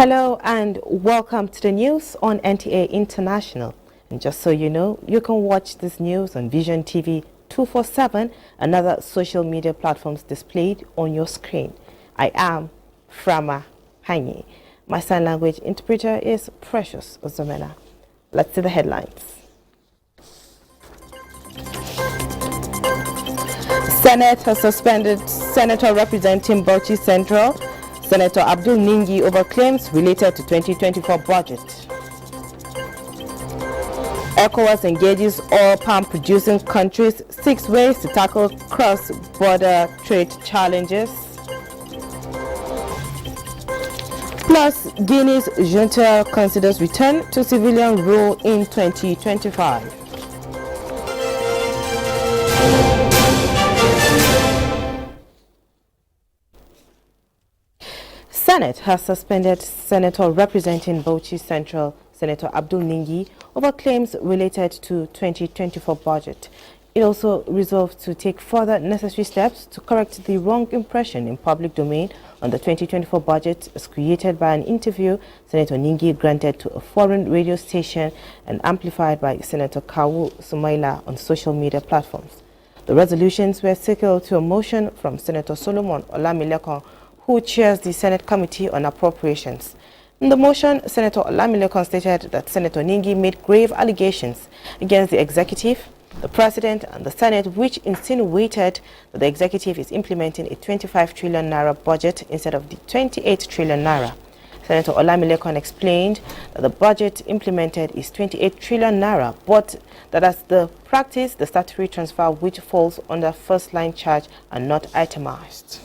Hello and welcome to the news on NTA International. And just so you know, you can watch this news on Vision TV 247 and other social media platforms displayed on your screen. I am Frama Hanyi. My sign language interpreter is Precious Ozomena. Let's see the headlines. Senate has suspended Senator representing Bauchi Central, Senator Abdul Ningi, over claims related to 2024 budget. ECOWAS engages all palm producing countries 6 ways to tackle cross-border trade challenges. Plus, Guinea's junta considers return to civilian rule in 2025. Senate has suspended Senator representing Bauchi Central, Senator Abdul Ningi, over claims related to 2024 budget. It also resolved to take further necessary steps to correct the wrong impression in public domain on the 2024 budget as created by an interview Senator Ningi granted to a foreign radio station and amplified by Senator Kawu Sumaila on social media platforms. The resolutions were sequel to a motion from Senator Solomon Olamilekon, who chairs the Senate Committee on Appropriations. In the motion, Senator Olamilekon stated that Senator Ningi made grave allegations against the executive, the president, and the Senate, which insinuated that the executive is implementing a 25 trillion naira budget instead of the 28 trillion naira. Senator Olamilekon explained that the budget implemented is 28 trillion naira, but that as the practice, the statutory transfer which falls under first-line charge are not itemized.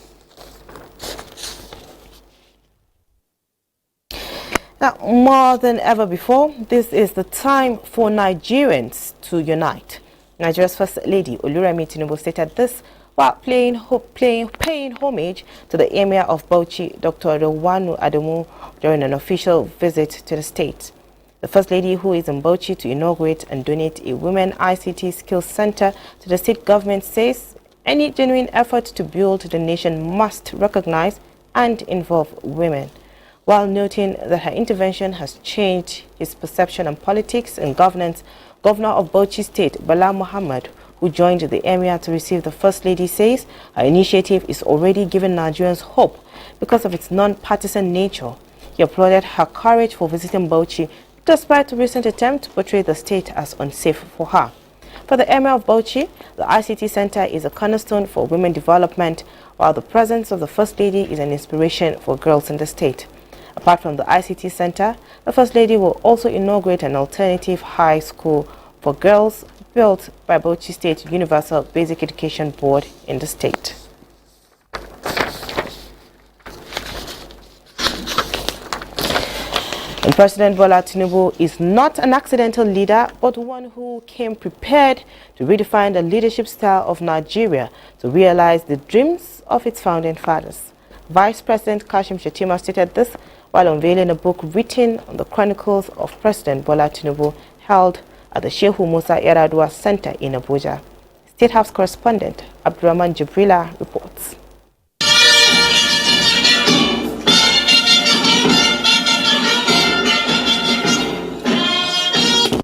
Now, more than ever before, this is the time for Nigerians to unite. Nigeria's First Lady, Oluremi Tinubu, stated this while paying homage to the Emir of Bauchi, Dr. Rewanu Adamu, during an official visit to the state. The First Lady, who is in Bauchi to inaugurate and donate a Women ICT Skills Center to the state government, says any genuine effort to build the nation must recognize and involve women. While noting that her intervention has changed his perception on politics and governance, Governor of Bauchi State, Bala Muhammad, who joined the Emir to receive the First Lady, says her initiative is already giving Nigerians hope because of its non-partisan nature. He applauded her courage for visiting Bauchi, despite a recent attempt to portray the state as unsafe for her. For the Emir of Bauchi, the ICT Center is a cornerstone for women development, while the presence of the First Lady is an inspiration for girls in the state. Apart from the ICT Center, the First Lady will also inaugurate an alternative high school for girls built by Bauchi State Universal Basic Education Board in the state. And President Bola Tinubu is not an accidental leader, but one who came prepared to redefine the leadership style of Nigeria to realize the dreams of its founding fathers. Vice President Kashim Shettima stated this while unveiling a book written on the chronicles of President Bola Tinubu held at the Shehu Musa Yar'Adua Center in Abuja. State House correspondent Abdurrahman Jibrila reports.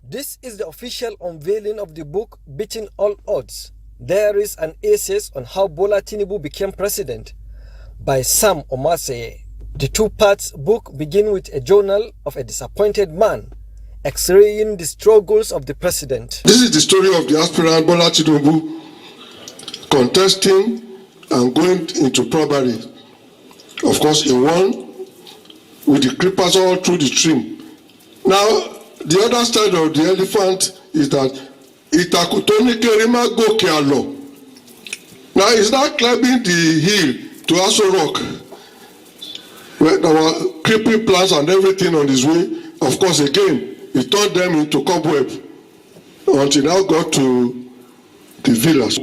This is the official unveiling of the book Beating All Odds. There is an essay on how Bola Tinubu became president by Sam Omaseye. The two-part book begin with a journal of a disappointed man, x-raying the struggles of the president. This is the story of the aspirant Bola Tinubu contesting and going into primary. Of course, he won with the creepers all through the stream. Now, the other side of the elephant is that Itakutoni Kerima Gokealo. Now, he's not climbing the hill to Aso Rock. Where there were creeping plants and everything on his way. Of course, again, he turned them into cobweb until now got to the villas.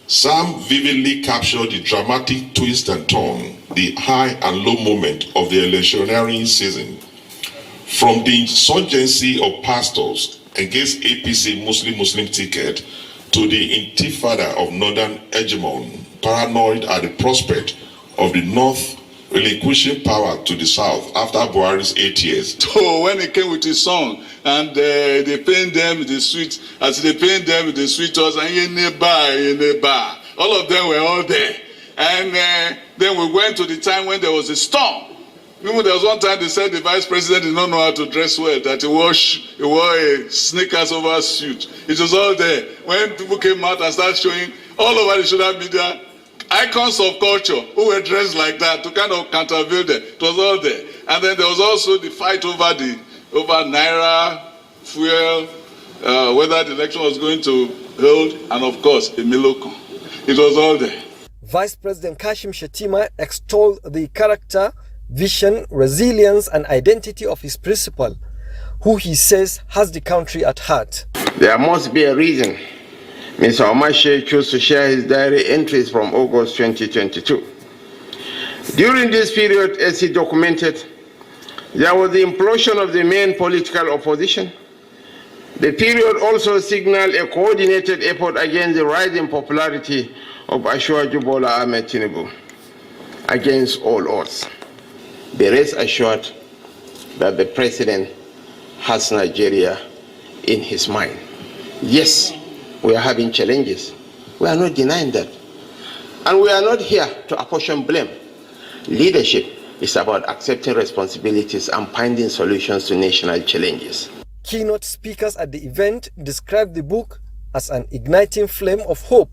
Sam vividly captured the dramatic twist and turn, the high and low moment of the electioneering season. From the insurgency of pastors against APC Muslim ticket to the intifada of northern hegemon, paranoid at the prospect of the North relinquishing power to the South after Buhari's 8 years. So when he came with his song, and they paint them with the sweet, as they paint them with the sweet us, and in the bar, all of them were all there. And then we went to the time when there was a storm. Remember, there was one time they said the vice president did not know how to dress well, that he wore a sneakers over suit. It was all there. When people came out and started showing all over the social media icons of culture who were dressed like that to kind of countervail them. It was all there. And then there was also the fight over Naira, fuel, whether the election was going to hold, and of course, the Miloko. It was all there. Vice President Kashim Shettima extolled the character, vision, resilience, and identity of his principal, who he says has the country at heart. There must be a reason Mr. Omashe chose to share his diary entries from August 2022. During this period, as he documented, there was the implosion of the main political opposition. The period also signaled a coordinated effort against the rising popularity of Asiwaju Bola Ahmed Tinubu, against all odds. Be rest assured that the president has Nigeria in his mind. Yes, we are having challenges. We are not denying that. And we are not here to apportion blame. Leadership is about accepting responsibilities and finding solutions to national challenges. Keynote speakers at the event described the book as an igniting flame of hope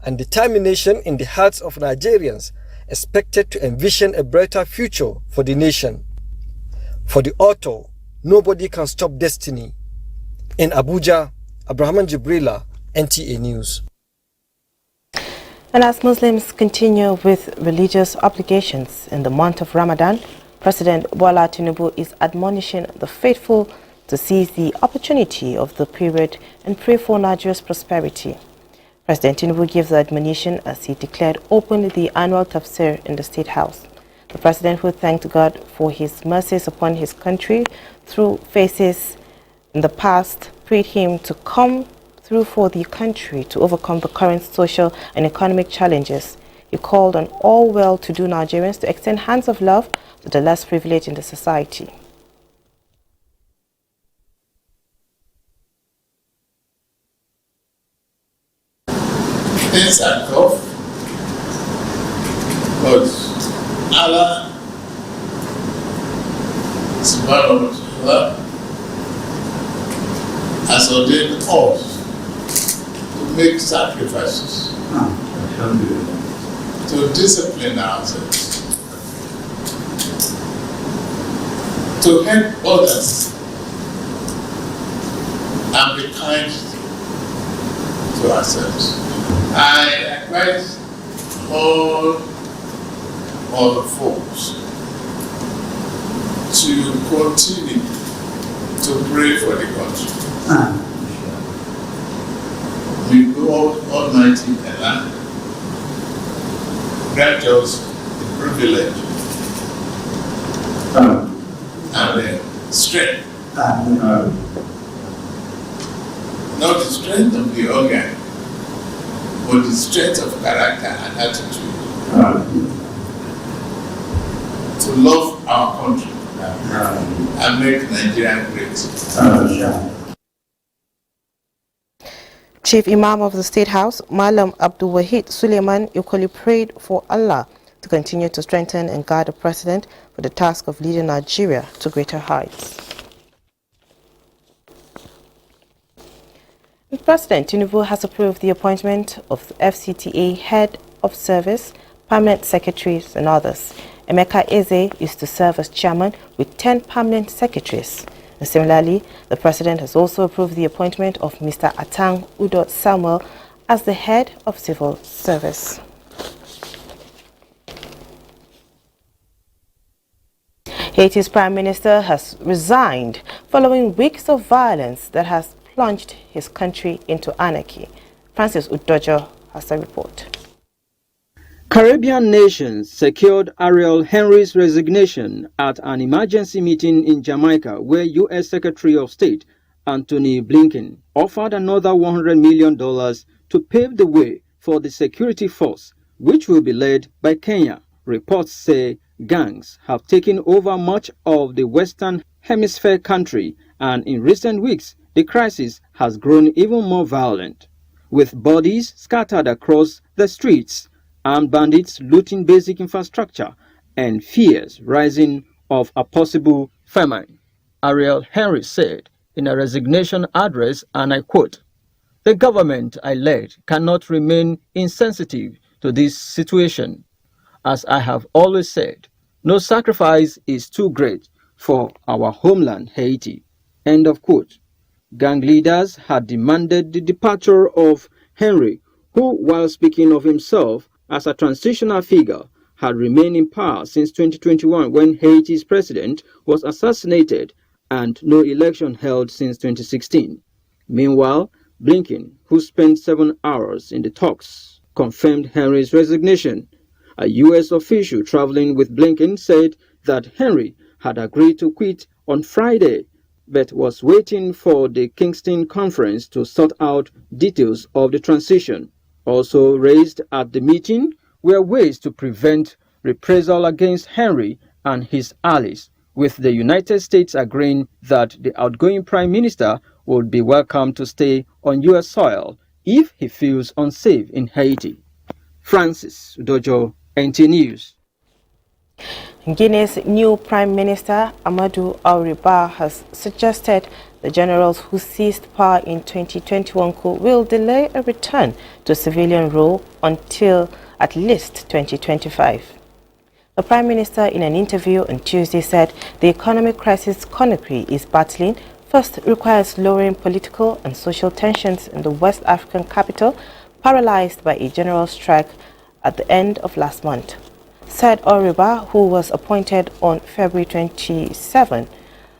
and determination in the hearts of Nigerians, expected to envision a brighter future for the nation. For the author, nobody can stop destiny. In Abuja, Abraham Jibrila, NTA News. And as Muslims continue with religious obligations in the month of Ramadan, President Bola Tinubu is admonishing the faithful to seize the opportunity of the period and pray for Nigeria's prosperity. President Tinubu gives the admonition as he declared openly the annual tafsir in the State House. The president, who thanked God for his mercies upon his country through phases in the past, prayed him to come through for the country to overcome the current social and economic challenges. He called on all well-to-do Nigerians to extend hands of love to the less privileged in the society. Things are tough, but Allah subhanahu wa ta'ala has ordained us to make sacrifices, to discipline ourselves, to help others, and be kind to ourselves. I advise all the folks to continue to pray for the country. We God Almighty Allah grant us the privilege and the strength, not the strength of the organ, but the strength of character and attitude to love our country and make Nigeria great. Chief Imam of the State House, Malam Abdul Wahid Suleiman, equally prayed for Allah to continue to strengthen and guide the president for the task of leading Nigeria to greater heights. President Tinubu has approved the appointment of the FCTA Head of Service, Permanent Secretaries and others. Emeka Eze is to serve as chairman with 10 permanent secretaries. And similarly, the President has also approved the appointment of Mr. Atang Udo Samuel as the Head of Civil Service. Haiti's Prime Minister has resigned following weeks of violence that has plunged his country into anarchy. Francis Udojo has a report. Caribbean nations secured Ariel Henry's resignation at an emergency meeting in Jamaica, where U.S. Secretary of State Anthony Blinken offered another $100 million to pave the way for the security force, which will be led by Kenya. Reports say gangs have taken over much of the Western Hemisphere country, and in recent weeks, the crisis has grown even more violent, with bodies scattered across the streets, armed bandits looting basic infrastructure, and fears rising of a possible famine. Ariel Henry said in a resignation address, and I quote, "The government I led cannot remain insensitive to this situation. As I have always said, no sacrifice is too great for our homeland Haiti." End of quote. Gang leaders had demanded the departure of Henry, who, while speaking of himself as a transitional figure, had remained in power since 2021 when Haiti's president was assassinated and no election held since 2016. Meanwhile, Blinken, who spent 7 hours in the talks, confirmed Henry's resignation. A U.S. official traveling with Blinken said that Henry had agreed to quit on Friday, but was waiting for the Kingston conference to sort out details of the transition. Also raised at the meeting were ways to prevent reprisal against Henry and his allies, with the United States agreeing that the outgoing prime minister would be welcome to stay on U.S. soil if he feels unsafe in Haiti. Francis Udojo, NT News. Guinea's new Prime Minister, Amadou Auriba, has suggested the generals who seized power in 2021 will delay a return to civilian rule until at least 2025. The Prime Minister, in an interview on Tuesday, said the economic crisis Conakry is battling first requires lowering political and social tensions in the West African capital, paralyzed by a general strike at the end of last month. Said Auriba, who was appointed on February 27,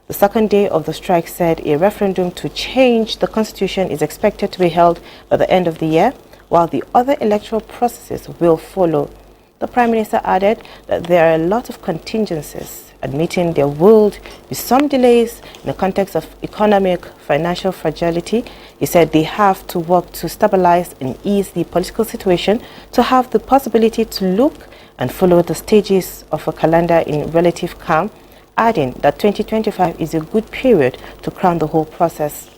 the second day of the strike, said a referendum to change the constitution is expected to be held by the end of the year, while the other electoral processes will follow. The Prime Minister added that there are a lot of contingencies, admitting there would be some delays in the context of economic, financial fragility. He said they have to work to stabilize and ease the political situation to have the possibility to look and follow the stages of a calendar in relative calm, adding that 2025 is a good period to crown the whole process.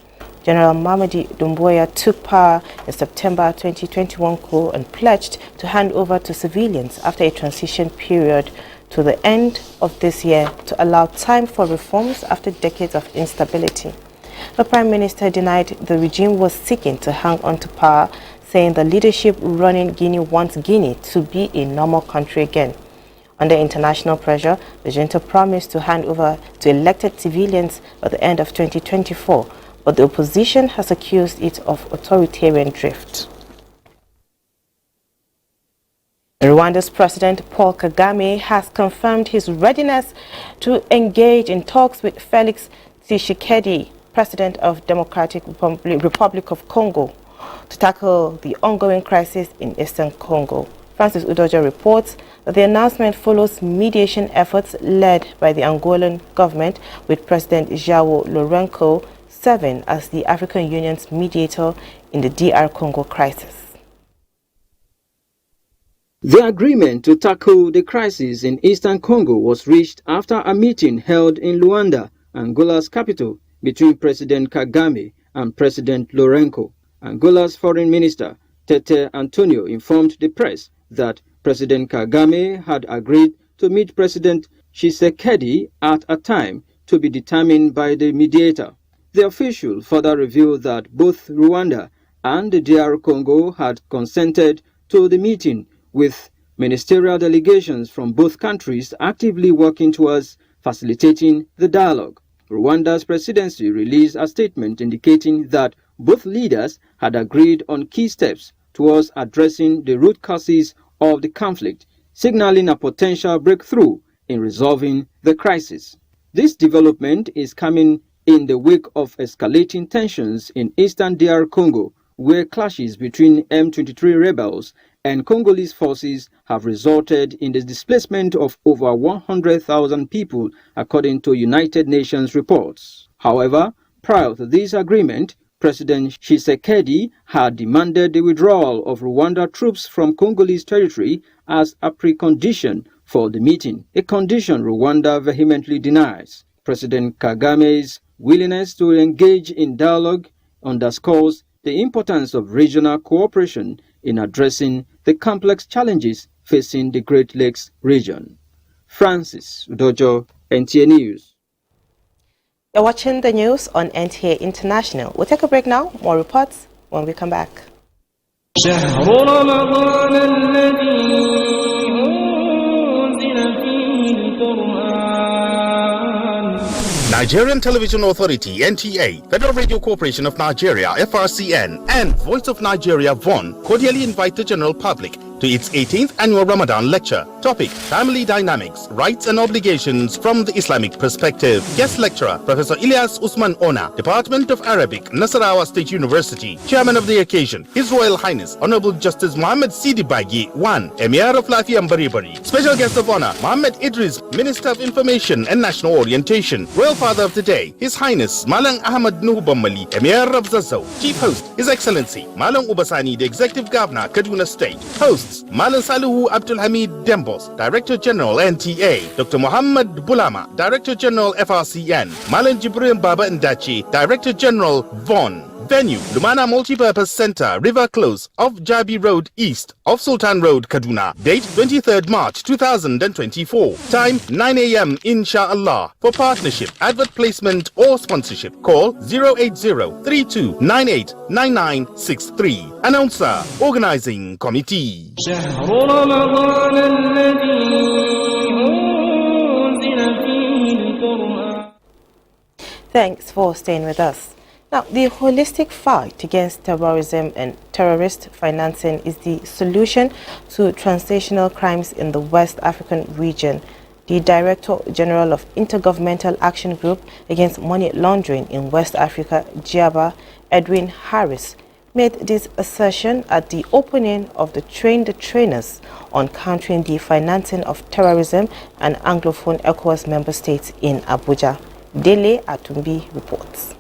General Mamadi Doumbouya took power in September 2021 and pledged to hand over to civilians after a transition period to the end of this year to allow time for reforms after decades of instability. The Prime Minister denied the regime was seeking to hang on to power, saying the leadership running Guinea wants Guinea to be a normal country again. Under international pressure, the junta promised to hand over to elected civilians by the end of 2024, but the opposition has accused it of authoritarian drift. Rwanda's President Paul Kagame has confirmed his readiness to engage in talks with Felix Tshisekedi, President of Democratic Republic of Congo, to tackle the ongoing crisis in eastern Congo. Francis Udoja reports that the announcement follows mediation efforts led by the Angolan government, with President João Lourenço serving as the African Union's mediator in the DR Congo crisis. The agreement to tackle the crisis in eastern Congo was reached after a meeting held in Luanda, Angola's capital, between President Kagame and President Lourenço. Angola's foreign minister, Tete Antonio, informed the press that President Kagame had agreed to meet President Tshisekedi at a time to be determined by the mediator. The official further revealed that both Rwanda and the DR Congo had consented to the meeting, with ministerial delegations from both countries actively working towards facilitating the dialogue. Rwanda's presidency released a statement indicating that both leaders had agreed on key steps towards addressing the root causes of the conflict, signaling a potential breakthrough in resolving the crisis. This development is coming in the wake of escalating tensions in eastern DR Congo, where clashes between M23 rebels and Congolese forces have resulted in the displacement of over 100,000 people, according to United Nations reports. However, prior to this agreement, President Tshisekedi had demanded the withdrawal of Rwanda troops from Congolese territory as a precondition for the meeting, a condition Rwanda vehemently denies. President Kagame's willingness to engage in dialogue underscores the importance of regional cooperation in addressing the complex challenges facing the Great Lakes region. Francis Udojo, NTA News. You're watching the news on NTA International. We'll take a break now. More reports when we come back. Nigerian Television Authority, NTA, Federal Radio Corporation of Nigeria, FRCN, and Voice of Nigeria, VON, cordially invite the general public to its 18th annual Ramadan lecture. Topic: Family Dynamics, Rights and Obligations from the Islamic Perspective. Guest lecturer, Professor Ilyas Usman Ona, Department of Arabic, Nasarawa State University. Chairman of the occasion, His Royal Highness, Honorable Justice Muhammad Sidi Bagi, 1, Emir of Lafiam Baribari. Special guest of honor, Muhammad Idris, Minister of Information and National Orientation. Royal Father of the Day, His Highness Malang Ahmad Nuhu Bammali, Emir of Zazzau. Chief Host, His Excellency Malang Ubasani, the Executive Governor, Kaduna State. Hosts, Malang Salihu Abdul Hamid Dembos, Director General NTA, Dr. Muhammad Bulama, Director General FRCN, Malang Jibril Baba Ndachi, Director General VON. Venue, Lumana Multipurpose Center, River Close, off Jabi Road East, off Sultan Road, Kaduna. Date 23rd March 2024. Time 9 a.m. Inshallah. For partnership, advert placement or sponsorship, call 080-3298-9963. Announcer, Organizing Committee. Thanks for staying with us. Now, the holistic fight against terrorism and terrorist financing is the solution to transnational crimes in the West African region. The Director General of Intergovernmental Action Group Against Money Laundering in West Africa, GIABA, Edwin Harris, made this assertion at the opening of the Train the Trainers on countering the financing of terrorism and Anglophone ECOWAS member states in Abuja. Dele Atumbi reports.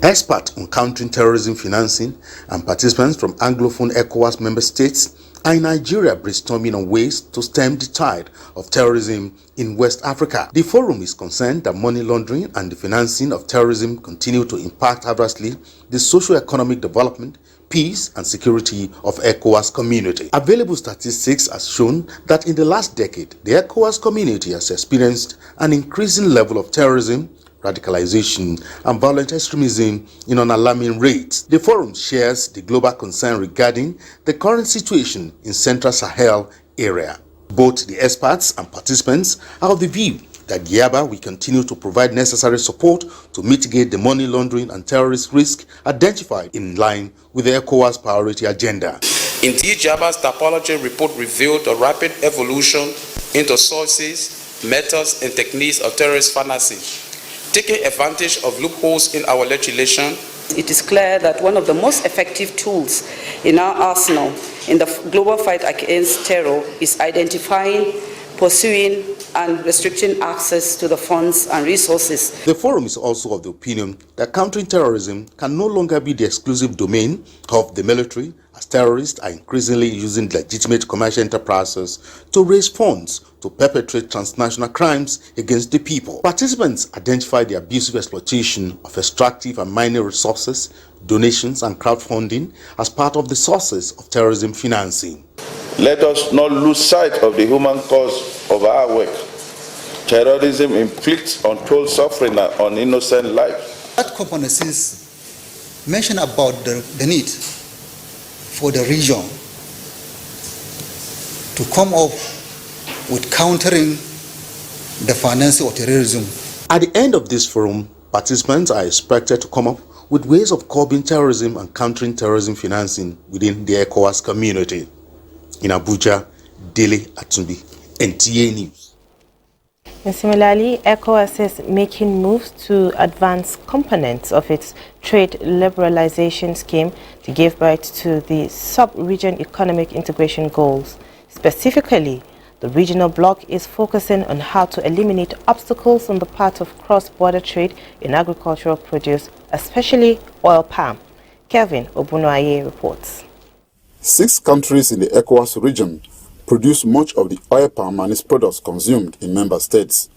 Experts on countering terrorism financing and participants from Anglophone ECOWAS member states are in Nigeria brainstorming on ways to stem the tide of terrorism in West Africa. The forum is concerned that money laundering and the financing of terrorism continue to impact adversely the socio-economic development, peace and security of ECOWAS community. Available statistics has shown that in the last decade, the ECOWAS community has experienced an increasing level of terrorism, radicalization and violent extremism in an alarming rate. The forum shares the global concern regarding the current situation in Central Sahel area. Both the experts and participants are of the view that GIABA will continue to provide necessary support to mitigate the money laundering and terrorist risk identified in line with the ECOWAS priority agenda. Indeed, GIABA's typology report revealed a rapid evolution into sources, methods and techniques of terrorist financing. Taking advantage of loopholes in our legislation, it is clear that one of the most effective tools in our arsenal in the global fight against terror is identifying, pursuing, and restricting access to the funds and resources. The forum is also of the opinion that countering terrorism can no longer be the exclusive domain of the military, as terrorists are increasingly using legitimate commercial enterprises to raise funds to perpetrate transnational crimes against the people. Participants identify the abusive exploitation of extractive and mining resources, donations and crowdfunding as part of the sources of terrorism financing. Let us not lose sight of the human cause of our work. Terrorism inflicts untold suffering on innocent lives. That component is mentioned about the need for the region to come up with countering the financing of terrorism. At the end of this forum, participants are expected to come up with ways of curbing terrorism and countering terrorism financing within the ECOWAS community. In Abuja, Dele Atumbi, NTA News. And similarly, ECOWAS is making moves to advance components of its trade liberalization scheme to give birth to the sub-region economic integration goals. Specifically, the regional bloc is focusing on how to eliminate obstacles on the path of cross-border trade in agricultural produce, especially oil palm. Kevin Obunoaye reports. 6 countries in the ECOWAS region produce much of the oil palm and its products consumed in member states.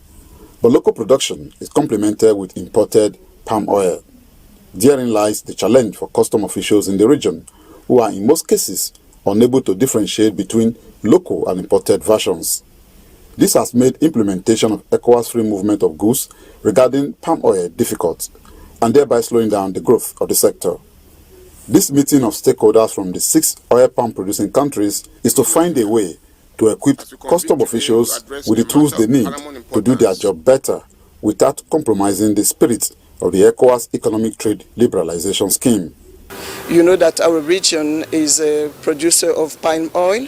But local production is complemented with imported palm oil. Therein lies the challenge for custom officials in the region, who are in most cases unable to differentiate between local and imported versions. This has made implementation of ECOWAS free movement of goods regarding palm oil difficult, and thereby slowing down the growth of the sector. This meeting of stakeholders from the 6 oil palm producing countries is to find a way to equip custom officials with the tools they need to do their job better without compromising the spirit of the ECOWAS Economic Trade Liberalization Scheme. You know that our region is a producer of palm oil,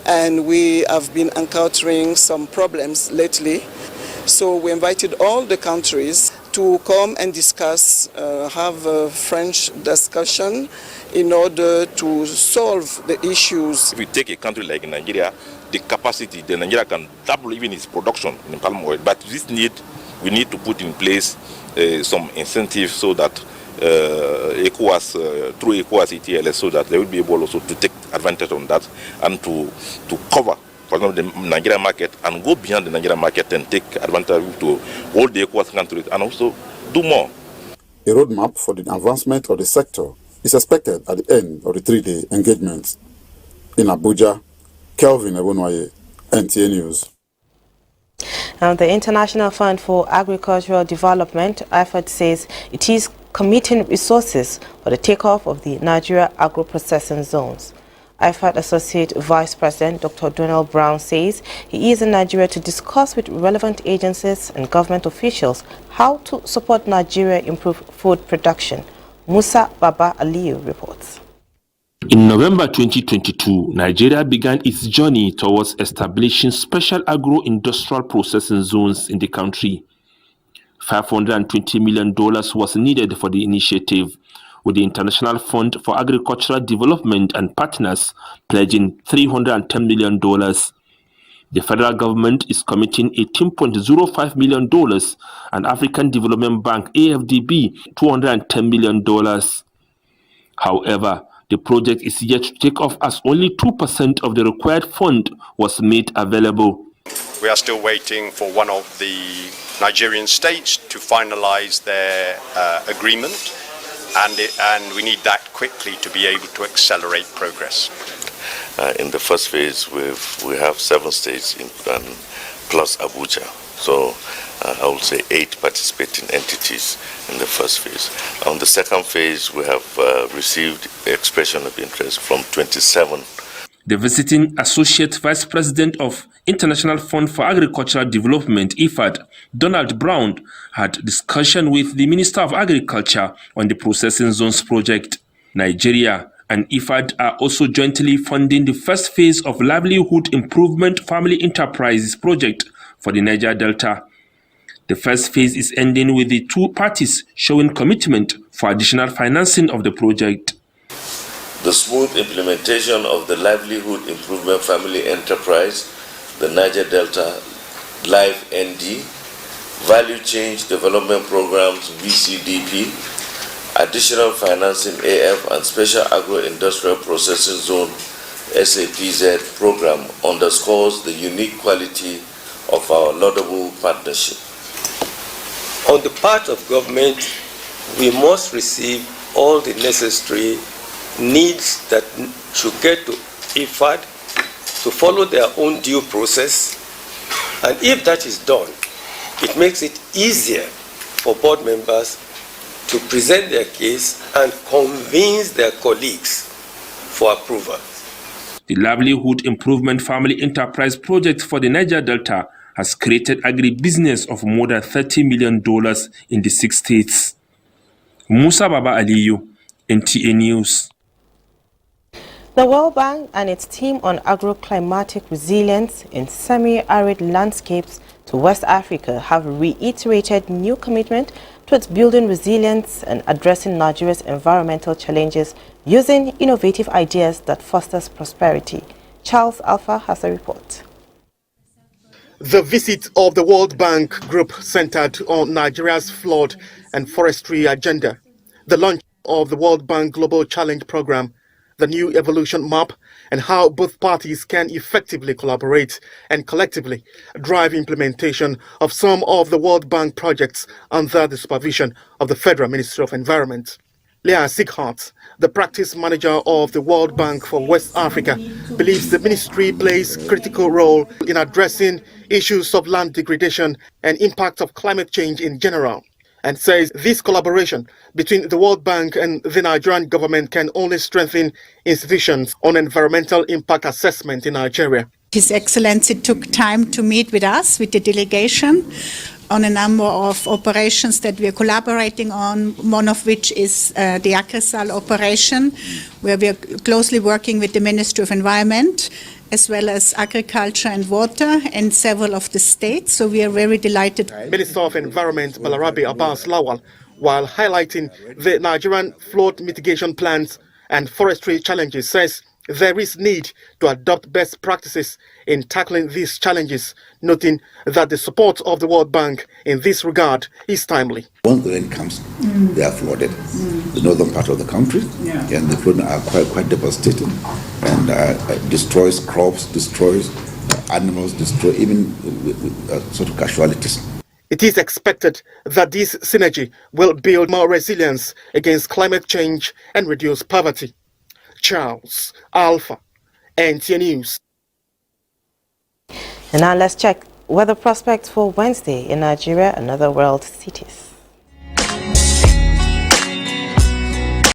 and we have been encountering some problems lately. So we invited all the countries to come and discuss, have a French discussion in order to solve the issues. If you take a country like Nigeria, the capacity, Nigeria can double even its production in palm oil. But we need to put in place some incentives so that ECOWAS, through ECOWAS ETLS, so that they will be able also to take advantage on that and to cover, for example, the Nigerian market and go beyond the Nigerian market and take advantage to all the ECOWAS countries and also do more. A roadmap for the advancement of the sector is expected at the end of the 3-day engagement. In Abuja, Kelvin Ebonwaye, NTA News. Now, the International Fund for Agricultural Development, IFAD, says it is committing resources for the takeoff of the Nigeria agro-processing zones. IFAD Associate Vice President Dr. Donald Brown says he is in Nigeria to discuss with relevant agencies and government officials how to support Nigeria improve food production. Musa Baba Aliyu reports. In November 2022, Nigeria began its journey towards establishing special agro-industrial processing zones in the country. $520 million was needed for the initiative, with the International Fund for Agricultural Development and partners pledging $310 million. The federal government is committing $18.05 million and African Development Bank AFDB $210 million. However, the project is yet to take off as only 2% of the required fund was made available. We are still waiting for one of the Nigerian states to finalize their agreement, and we need that quickly to be able to accelerate progress. In the first phase, we have 7 states plus Abuja. So I would say 8 participating entities in the first phase. On the second phase, we have received expression of interest from 27. The visiting Associate Vice President of International Fund for Agricultural Development, IFAD, Donald Brown, had discussion with the Minister of Agriculture on the Processing Zones project. Nigeria and IFAD are also jointly funding the first phase of Livelihood Improvement Family Enterprises project for the Niger Delta. The first phase is ending with the 2 parties showing commitment for additional financing of the project. The smooth implementation of the Livelihood Improvement Family Enterprise, the Niger Delta Live ND, Value Change Development Programs VCDP, additional financing AF and Special Agro-Industrial Processing Zone SAPZ program underscores the unique quality of our laudable partnership. On the part of government, we must receive all the necessary needs that should get to IFAD to follow their own due process, and if that is done, it makes it easier for board members to present their case and convince their colleagues for approval. The Livelihood Improvement Family Enterprise project for the Niger Delta has created agribusiness of more than $30 million in the 6 states. Musa Baba Aliyu, NTA News. The World Bank and its team on agroclimatic resilience in semi-arid landscapes to West Africa have reiterated new commitment towards building resilience and addressing Nigeria's environmental challenges using innovative ideas that fosters prosperity. Charles Alpha has a report. The visit of the World Bank Group centered on Nigeria's flood and forestry agenda, the launch of the World Bank Global Challenge Program, the new evolution map, and how both parties can effectively collaborate and collectively drive implementation of some of the World Bank projects under the supervision of the Federal Ministry of Environment. Leah Sighart, the practice manager of the World Bank for West Africa, believes the ministry plays a critical role in addressing issues of land degradation and impact of climate change in general, and says this collaboration between the World Bank and the Nigerian government can only strengthen institutions on environmental impact assessment in Nigeria. His Excellency took time to meet with us, with the delegation, on a number of operations that we are collaborating on, one of which is the Akresal operation, where we are closely working with the Ministry of Environment, as well as Agriculture and Water, and several of the states. So we are very delighted. Minister of Environment Balarabe Abbas Lawal, while highlighting the Nigerian flood mitigation plans and forestry challenges, says there is need to adopt best practices in tackling these challenges, noting that the support of the World Bank in this regard is timely. Once the rain comes, they are flooded. The northern part of the country, and the flooding are quite devastating, and destroys crops, destroys animals, destroys even sort of casualties. It is expected that this synergy will build more resilience against climate change and reduce poverty. Charles Alpha, NTA News. And now let's check weather prospects for Wednesday in Nigeria and other world cities.